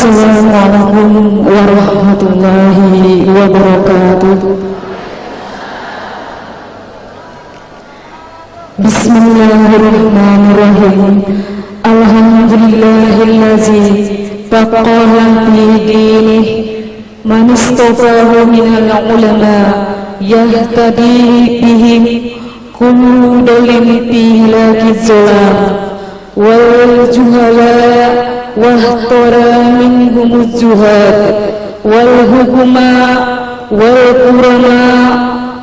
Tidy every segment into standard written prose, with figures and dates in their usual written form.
Assalamualaikum warahmatullahi wabarakatuh. Bismillahirrahmanirrahim. Alhamdulillahillazi faqaha fi dinih man istafahu minal ulama yahtadi bihim kullu dalin fi lakiz zalam wal juhala wahtara minhumuz zuhad wal hukuma wal qurama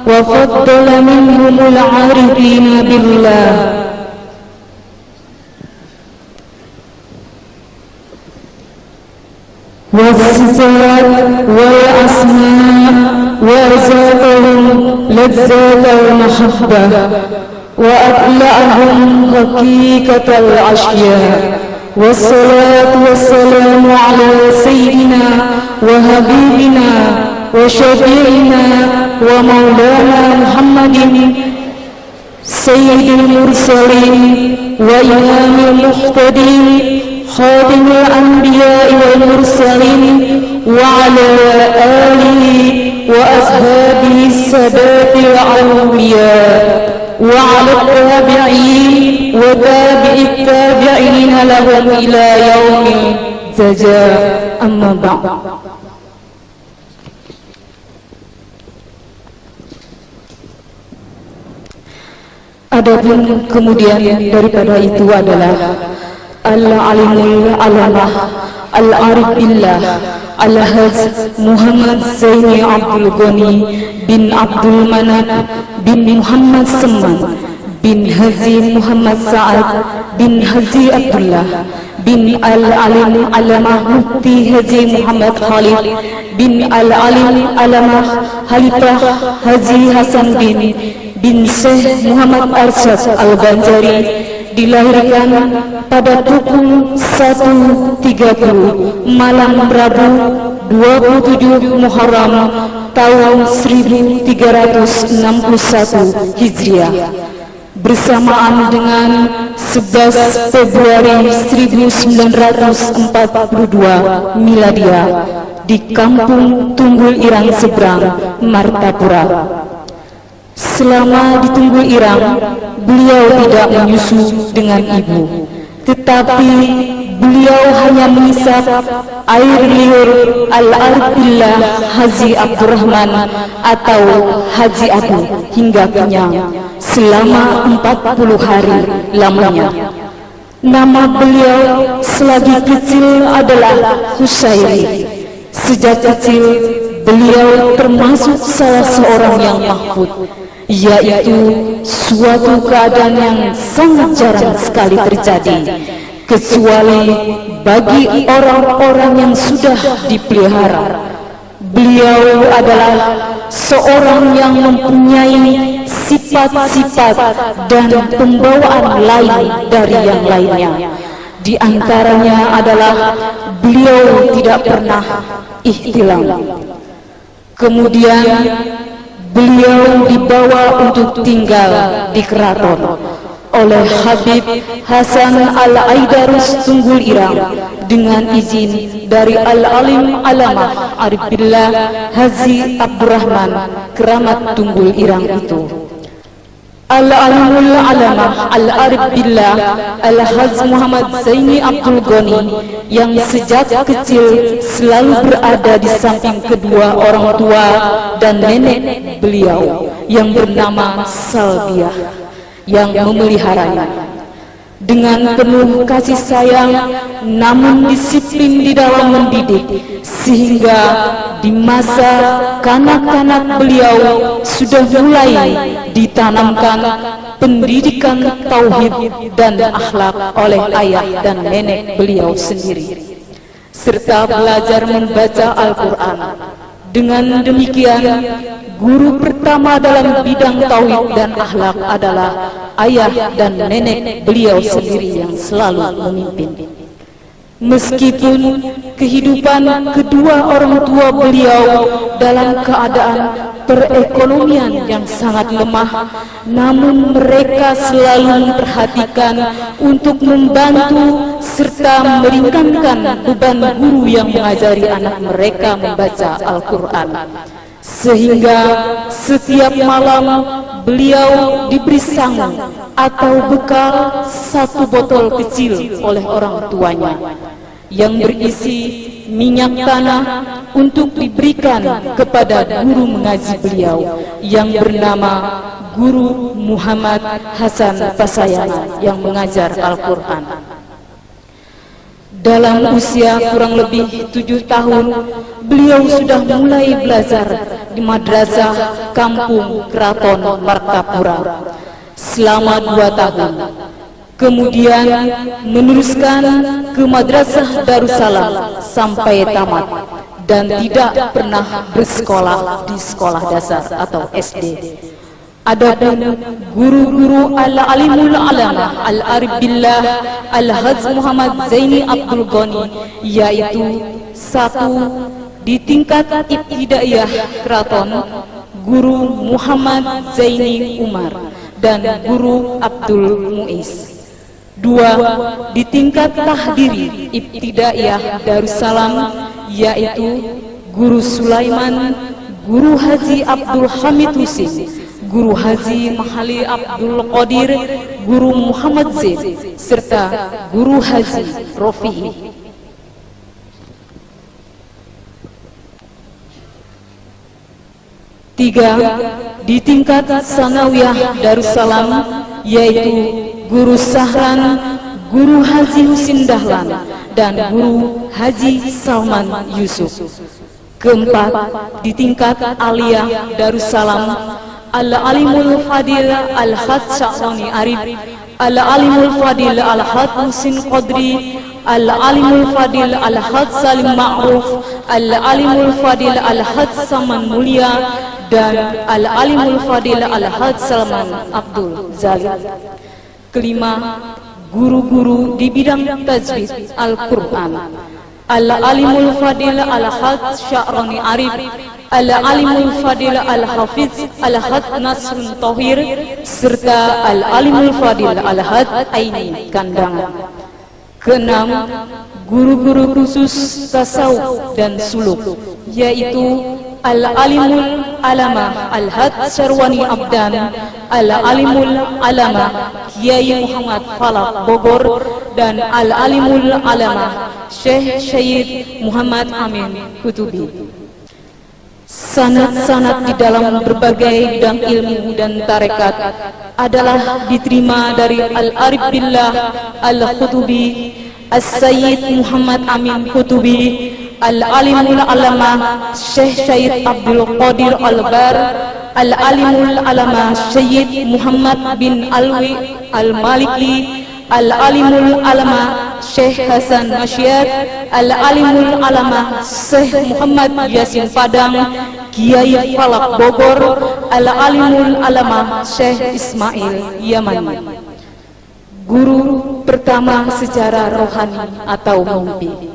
wa faddala minhumul arifina billah was-sifat wal asma wa azaqahum lazzatal mahabbah wa atla'ahum haqiqatal ashya. Wassalatu wassalamu ala sayyidina wa habibina wa syafi'ina wa maulana Muhammadin sayyidil mursalin wa imamil muhtadin khatimul anbiya'i wal mursalin wa ala alihi wa ashabihi sadatil awliya wa ala tabi'in wa tabi'it tabi'ina lahum ila yaumil jazaa amma ba'd. Adapun kemudian daripada itu adalah Al-Alimul Alamah Al-Arif Billah Al-Haj Muhammad Zaini Abdul Ghani bin Abdul Manap bin Muhammad Seman bin Haji Muhammad Sa'ad bin Haji Abdullah bin Al-Alim Alamah Mufti Haji Muhammad Khalid bin Al-Alim Alamah Halifah Haji Hasan bin Syekh Muhammad Arsyad Al-Banjari dilahirkan pada pukul 1.30 malam Rabu 27 Muharram tahun 1361 Hijriah bersamaan dengan 11 Februari 1942 Miladiah di Kampung Tunggul Irang Seberang, Martapura. Selama di Tunggul Irang, beliau tidak menyusu dengan ibu, tetapi beliau hanya mengisap air liur Al-Arif Billah Haji Abdurrahman atau Haji Abu hingga kenyang selama 40 hari lamanya. Nama beliau selagi kecil adalah Husairi. Sejak kecil beliau termasuk salah seorang yang mahfud, yaitu suatu keadaan yang sangat jarang sekali terjadi kecuali bagi orang-orang yang sudah dipelihara. Beliau adalah seorang yang mempunyai sifat-sifat dan pembawaan lain dari yang lainnya. Di antaranya adalah beliau tidak pernah ihtilam. Kemudian beliau dibawa untuk tinggal di keraton oleh Habib Hasan Al-Aidarus Tunggul Irang dengan izin dari Al-Alim Alamah Arif Billah Haji Abdurrahman Keramat Tunggul Irang itu. Al-Alimul Alamah Al-Arif Billah Al-Haj Muhammad Zaini Abdul Ghani yang sejak kecil selalu berada di samping kedua orang tua dan nenek beliau yang bernama Salbiah yang memeliharanya dengan penuh kasih sayang namun disiplin di dalam mendidik, sehingga di masa kanak-kanak beliau sudah mulai ditanamkan pendidikan tauhid dan akhlak oleh ayah dan nenek beliau sendiri, serta belajar membaca Al-Quran. Dengan demikian, guru pertama dalam bidang tauhid dan akhlak adalah ayah dan nenek beliau sendiri yang selalu memimpin. Meskipun kehidupan kedua orang tua beliau dalam keadaan perekonomian yang sangat lemah, namun mereka selalu memperhatikan untuk membantu serta meringankan beban guru yang mengajari anak mereka membaca Al-Quran. Sehingga setiap malam beliau diberi sangu atau bekal 1 botol kecil oleh orang tuanya yang berisi minyak tanah untuk diberikan kepada guru mengaji beliau yang bernama Guru Muhammad Hasan Pasayana yang mengajar Al-Quran. Dalam usia kurang lebih 7 tahun, beliau sudah mulai belajar di madrasah kampung Keraton Martapura selama 2 tahun. Kemudian meneruskan ke Madrasah Darussalam sampai tamat dan tidak pernah bersekolah di sekolah dasar atau SD. Adapun guru-guru al-alimul alamah al-arif billah al-Haj Muhammad Zaini Abdul Ghani, yaitu 1 di tingkat ibtidaiyah Keraton, Guru Muhammad Zaini Umar dan Guru Abdul Muiz. 2 di tingkat tahdiri ibtidaiyah Darussalam, yaitu Guru Sulaiman, Guru Haji Abdul Hamid Husin, Guru Haji Mahali Abdul Qadir, Guru Muhammad Zaid, serta Guru Haji Rofi'i. 3 di tingkat sanawiyah Darussalam, yaitu Guru Sahran, Guru Haji Husin Dahlan, dan Guru Haji Salman Yusuf. 4 di tingkat aliyah Darussalam, Al-Alimul Fadil Al-Had Sya'rani Arif, Al-Alimul Fadil Al-Had Husin Qadri, Al-Alimul Fadil Al-Had Salim Ma'ruf, Al-Alimul Fadil Al-Had Saman Mulia, dan Al-Alimul Fadil Al-Had Salman Abdul Zalim. 5 guru-guru di bidang tajwid Al-Quran, Al-Alimul Fadil Al-Had Sya'rani Arif, Al-Alimul Fadil Al-Hafiz Al-Had Nasrun Tohir, serta Al-Alimul Fadil Al-Had Aini Kandangan. 6 guru-guru khusus tasawuf dan suluk, yaitu Al-Alimul Alamah Al-Had Syarwani Abdan, Al-Alimul Alamah Kiai Muhammad Falak Bogor, dan Al-Alimul Alamah Syekh Syed Muhammad Amin Kutubi. Sanad-sanad di dalam berbagai bidang ilmu dan tarekat adalah diterima dari Al-Arif Billah Al-Kutubi, As-Sayyid Muhammad Amin Kutubi, Al-Alimul Alamah Syekh Syed Abdul Qadir Al-Bar, Al-Alimul Alamah Syed Muhammad bin Alwi Al-Maliki, Al-Alimul Alamah Syekh Hasan Masyad, Al-Alimul Alamah Syekh Muhammad Yasin Padang, Kiai Falak Bogor, Al-Alimul Alamah Syekh Ismail Yamani. Guru pertama secara rohani atau mimpi,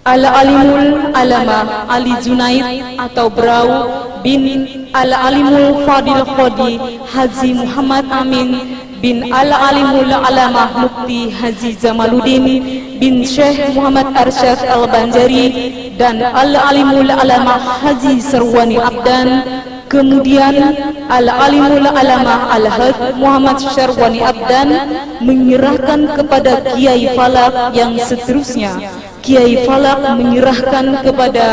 Al-Alimul Alamah Ali Junaid atau Brau bin Al-Alimul Fadil Khodi Haji Muhammad Amin bin Al-Alimul Alamah Mukti Haji Jamaluddin bin Syekh Muhammad Arsyad Al-Banjari dan Al-Alimul Alamah Haji Sarwani Abdan. Kemudian Al-Alimul Alamah Al-Had Muhammad Syarwani Abdan menyerahkan kepada Kiai Falak yang seterusnya. Kiai Falak menyerahkan kepada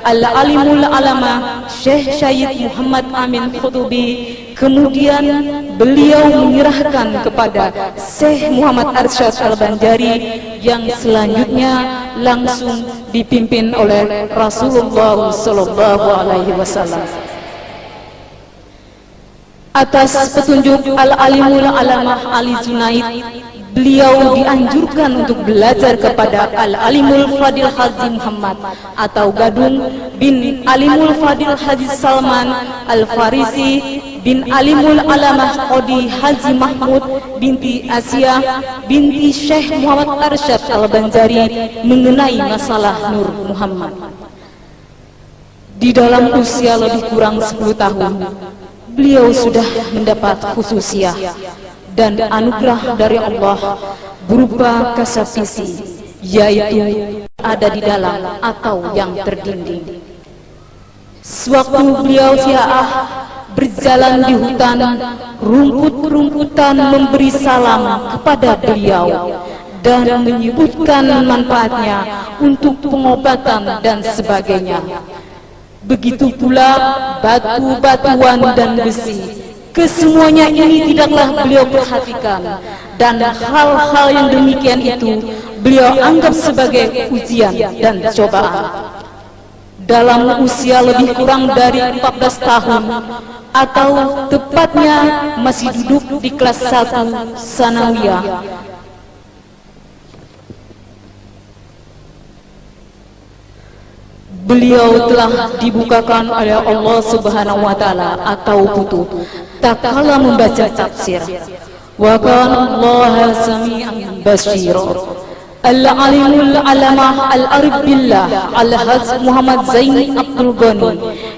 Al-Alimul Alamah Syekh Syed Muhammad Amin Kutubi. Kemudian beliau menyerahkan kepada Syekh Muhammad Arsyad Al-Banjari yang selanjutnya langsung dipimpin oleh Rasulullah Sallallahu Alaihi Wasallam. Atas petunjuk Al-Alimul Alamah Ali Junaid, beliau dianjurkan untuk belajar kepada Al-Alimul Fadil Haji Muhammad atau Gadung bin Alimul Fadil Haji Salman Al-Farisi bin Alimul Alamah Qodi Haji Mahmud binti Asia binti Syekh Muhammad Arsyad Al-Banjari mengenai masalah Nur Muhammad. Di dalam usia lebih kurang 10 tahun, beliau sudah mendapat khususiyah dan anugerah dari Allah berupa kasafisi, yaitu ada di dalam atau yang terdinding. Sewaktu beliau syiah berjalan di hutan, rumput-rumputan memberi salam kepada beliau dan menyebutkan manfaatnya untuk pengobatan dan sebagainya. Begitu pula batu-batuan dan besi, kesemuanya ini tidaklah beliau perhatikan, dan hal-hal yang demikian itu beliau anggap sebagai ujian dan cobaan. Dalam usia lebih kurang dari 14 tahun, atau tepatnya masih duduk di kelas 1 sanawiyah, beliau telah dibukakan oleh Allah Subhanahu wa taala atau butuh tak kala membaca tafsir. Wa kana Allah sami'an basira. Al-alimul alamah al-arif billah Al-Haj Muhammad Zaini Abdul Ghani,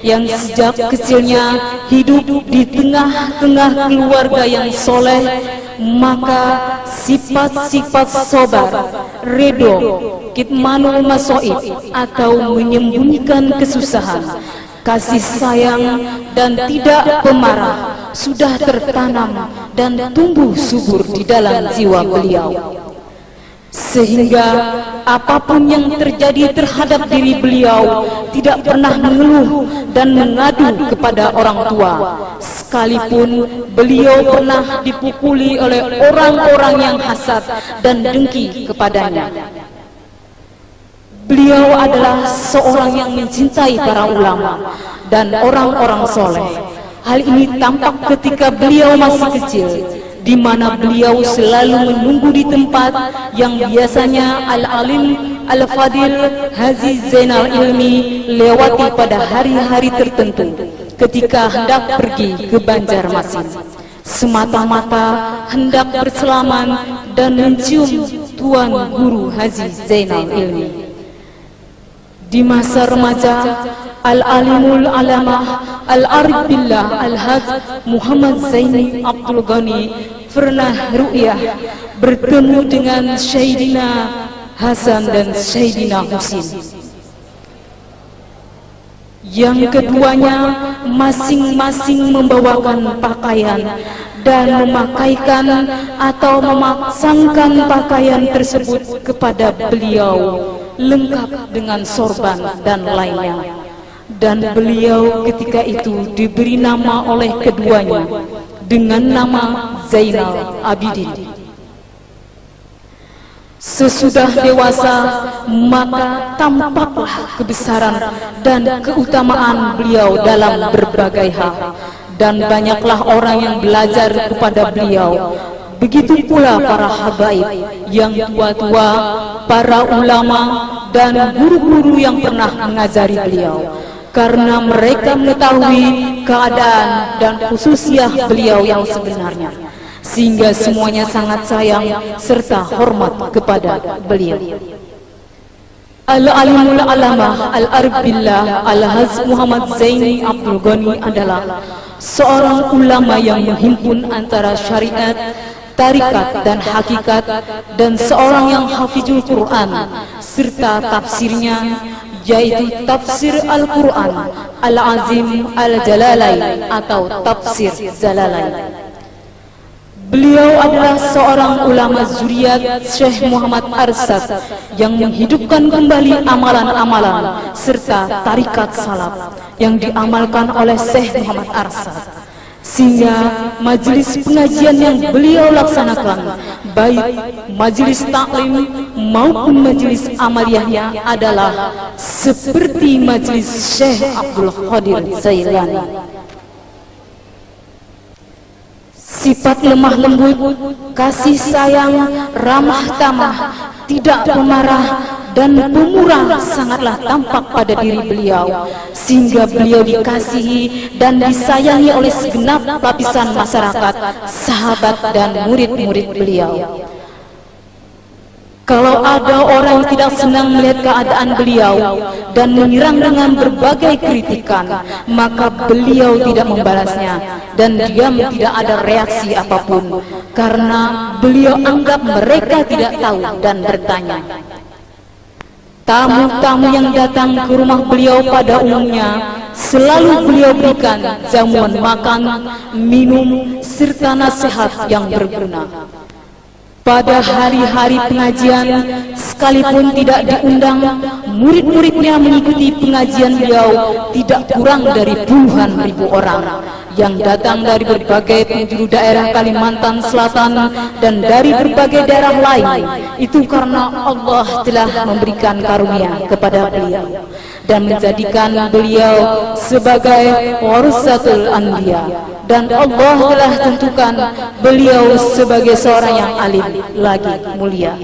yang sejak kecilnya hidup di tengah-tengah keluarga yang soleh, maka sifat-sifat sobar, redo, kitmanul masoib atau menyembunyikan kesusahan, kasih sayang dan tidak pemarah sudah tertanam dan tumbuh subur di dalam jiwa beliau. Sehingga apapun yang terjadi terhadap diri beliau tidak pernah mengeluh dan mengadu kepada orang tua, sekalipun beliau pernah dipukuli oleh orang-orang yang hasad dan dengki kepadanya. Beliau adalah seorang yang mencintai para ulama dan orang-orang soleh. Hal ini tampak ketika beliau masih kecil, di mana beliau selalu menunggu di tempat yang biasanya Al-Alim Al-Fadil Haji Zainal Ilmi lewati pada hari-hari tertentu ketika hendak pergi ke Banjarmasin, semata-mata hendak berselaman dan mencium Tuan Guru Haji Zainal Ilmi. Di masa remaja, Al-Alimul Alamah Al-Arif Billah Al-Haj Muhammad Zaini Abdul Ghani pernah ru'yah bertemu dengan Sayyidina Hasan dan Sayyidina Husin, yang keduanya masing-masing membawakan pakaian dan memakaikan atau memasangkan pakaian tersebut kepada beliau lengkap dengan sorban dan lainnya, dan beliau ketika itu diberi nama oleh keduanya dengan nama Zainal Abidin. Sesudah dewasa, maka tampaklah kebesaran dan keutamaan beliau dalam berbagai hal, dan banyaklah orang yang belajar kepada beliau. Begitu pula para habaib yang tua-tua, para ulama dan guru-guru yang pernah mengajari beliau, karena mereka mengetahui keadaan dan khususiyah beliau yang sebenarnya, sehingga semuanya sangat sayang serta hormat kepada beliau. Al-Alimul Alamah Al-Arif Billah Al-Haj Muhammad Zaini Abdul Ghani adalah seorang ulama yang menghimpun antara syariat, tarikat dan hakikat, dan seorang yang hafizul Quran serta tafsirnya, yaitu tafsir Al-Quran Al-Azim Al-Jalalain atau tafsir Jalalain. Beliau adalah seorang ulama zuriat Syekh Muhammad Arsad yang menghidupkan kembali amalan-amalan serta tarikat salaf yang diamalkan oleh Syekh Muhammad Arsad, sehingga majelis pengajian yang beliau laksanakan, baik majelis taklim maupun majelis amaliyahnya, adalah seperti majelis Syekh Abdul Qadir Jailani. Sifat lemah lembut, kasih sayang, ramah tamah, tidak pemarah dan pemurah sangatlah tampak pada diri beliau, sehingga beliau dikasihi dan disayangi oleh segenap lapisan masyarakat, sahabat dan murid-murid beliau. Kalau ada orang yang tidak senang melihat keadaan beliau dan menyerang dengan berbagai kritikan, maka beliau tidak membalasnya dan diam, tidak ada reaksi apapun, karena beliau anggap mereka tidak tahu dan bertanya. Tamu-tamu yang datang ke rumah beliau pada umumnya selalu beliau berikan jamuan makan, minum, serta nasihat yang berguna. Pada hari-hari pengajian, sekalipun tidak diundang, murid-muridnya mengikuti pengajian beliau tidak kurang dari puluhan ribu orang yang datang dari berbagai penjuru daerah Kalimantan Selatan dan dari berbagai daerah lain. Itu karena Allah telah memberikan karunia kepada beliau dan menjadikan beliau sebagai warasatul anbiya, dan Allah telah tentukan beliau sebagai seorang yang alim lagi mulia.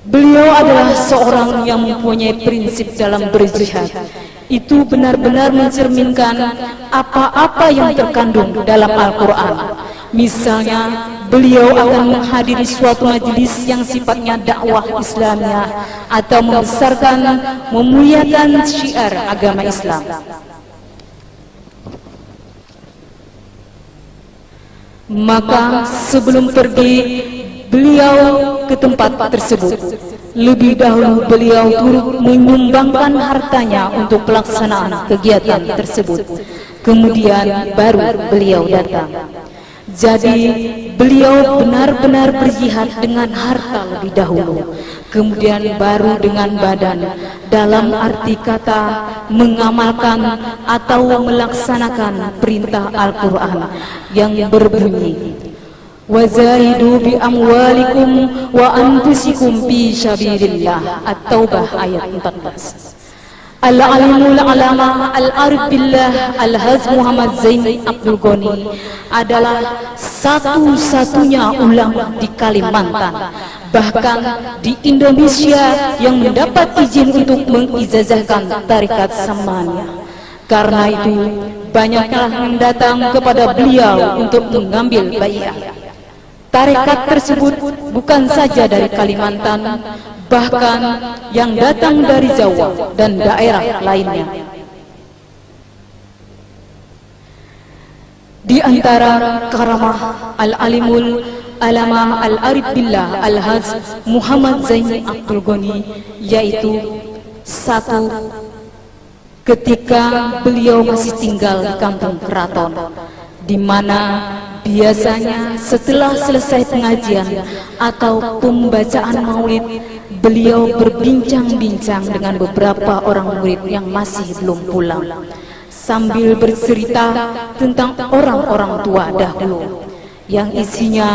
Beliau adalah seorang yang mempunyai prinsip dalam berjihad. Itu benar-benar mencerminkan apa-apa yang terkandung dalam Al-Quran. Misalnya, beliau akan menghadiri suatu majelis yang sifatnya dakwah Islamiyah atau membesarkan, memuliakan syiar agama Islam. Maka sebelum pergi beliau ke tempat tersebut, lebih dahulu beliau turut menyumbangkan hartanya untuk pelaksanaan kegiatan tersebut. Kemudian baru beliau datang. Jadi beliau benar-benar berjihad dengan harta lebih dahulu, kemudian baru dengan badan, dalam arti kata mengamalkan atau melaksanakan perintah Al-Quran yang berbunyi, wajahidu bi amwalikum wa anfusikum fi sabilillah. At-Taubah ayat 14. Al-Alimul Alama Al-Arif Billah Al-Haz Muhammad Zaini Abdul Ghani adalah satu-satunya ulama di Kalimantan, bahkan di Indonesia, yang mendapat izin untuk mengijazahkan tarekat Samaniyah. Karena itu banyaklah yang datang kepada beliau untuk mengambil baiat. Tarekat tersebut bukan saja dari Kalimantan, bahkan yang datang dari Jawa dan daerah lainnya. Di antara karamah Al-Alimul Alama Al-Arif Billah Al-Haz Muhammad Zaini Abdul Ghani, yaitu satu, ketika beliau masih tinggal di kampung Keraton, di mana biasanya setelah selesai pengajian atau pembacaan maulid, beliau berbincang-bincang dengan beberapa orang murid yang masih belum pulang, sambil bercerita tentang orang-orang tua dahulu, yang isinya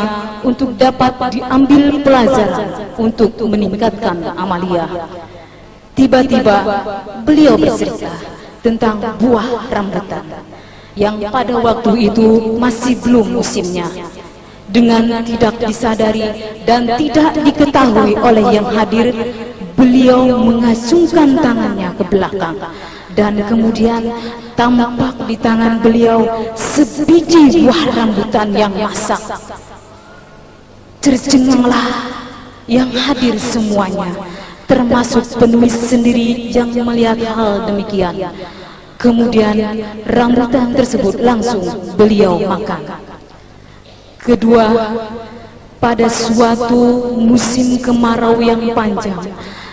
untuk dapat diambil pelajaran untuk meningkatkan amaliyah. Tiba-tiba beliau bercerita tentang buah rambutan yang pada waktu itu masih belum musimnya. Dengan tidak disadari dan tidak diketahui oleh yang hadir, beliau mengacungkan tangannya ke belakang, dan kemudian tampak di tangan beliau sebiji buah rambutan yang masak. Tercenganglah yang hadir semuanya, termasuk penulis sendiri yang melihat hal demikian. Kemudian rambutan tersebut langsung beliau makan. Kedua, pada suatu musim kemarau yang panjang,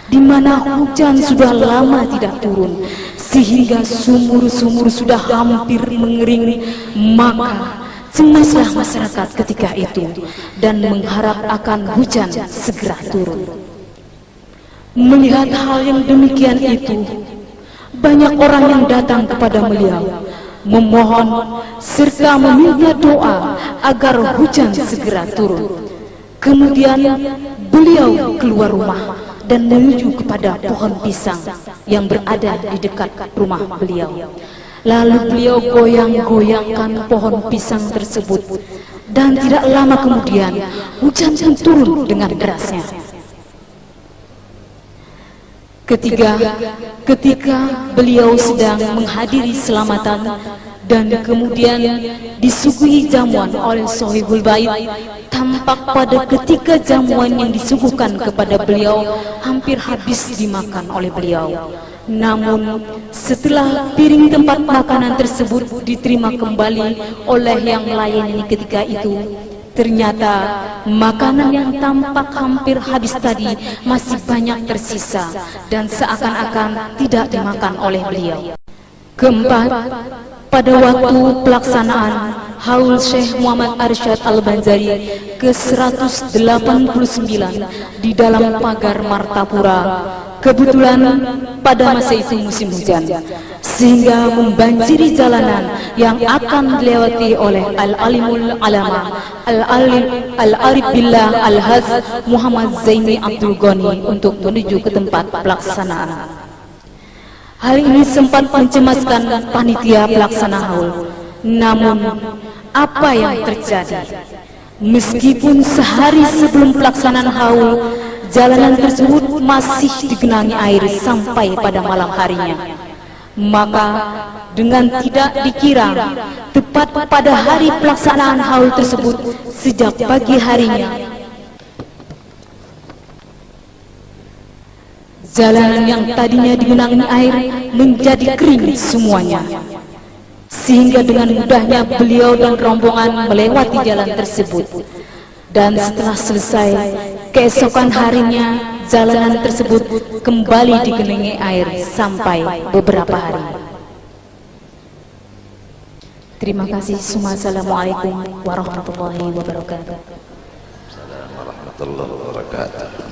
di mana hujan sudah lama tidak turun, sehingga sumur-sumur sudah hampir mengering, maka cemaslah masyarakat ketika itu dan mengharap akan hujan segera turun. Melihat hal yang demikian itu, banyak orang yang datang kepada beliau, memohon serta meminta doa agar hujan segera turun. Kemudian beliau keluar rumah dan menuju kepada pohon pisang yang berada di dekat rumah beliau. Lalu beliau goyang-goyangkan pohon pisang tersebut, dan tidak lama kemudian hujan pun turun dengan derasnya. Ketika beliau sedang menghadiri selamatan dan kemudian disuguhi jamuan oleh Sohibul Bait. Tampak pada ketika jamuan yang disuguhkan kepada beliau hampir habis dimakan oleh beliau. Namun setelah piring tempat makanan tersebut diterima kembali oleh yang melayani ketika itu, ternyata makanan yang tampak hampir habis tadi masih banyak tersisa dan seakan-akan tidak dimakan oleh beliau. Keempat, pada waktu pelaksanaan Haul Syekh Muhammad Arsyad Al-Banjari ke-189 di dalam pagar Martapura, kebetulan pada masa itu musim hujan, sehingga membanjiri jalanan yang akan dilewati oleh Al-Alimul Alama Al-Arif Billah Al-Haz Muhammad Zaini Abdul Ghani untuk menuju ke tempat pelaksanaan. Hal ini sempat mencemaskan panitia pelaksana haul. Namun apa yang terjadi? Meskipun sehari sebelum pelaksanaan haul, jalanan tersebut masih digenangi air sampai pada malam harinya. Maka dengan tidak dikira, tepat pada hari pelaksanaan haul tersebut, sejak pagi harinya, jalanan yang tadinya digenangi air menjadi kering semuanya, sehingga dengan mudahnya beliau dan rombongan melewati jalan tersebut. Dan setelah selesai, keesokan harinya jalanan tersebut kembali digenangi air sampai beberapa hari. Terima kasih. Assalamualaikum warahmatullahi wabarakatuh. Assalamualaikum warahmatullahi wabarakatuh.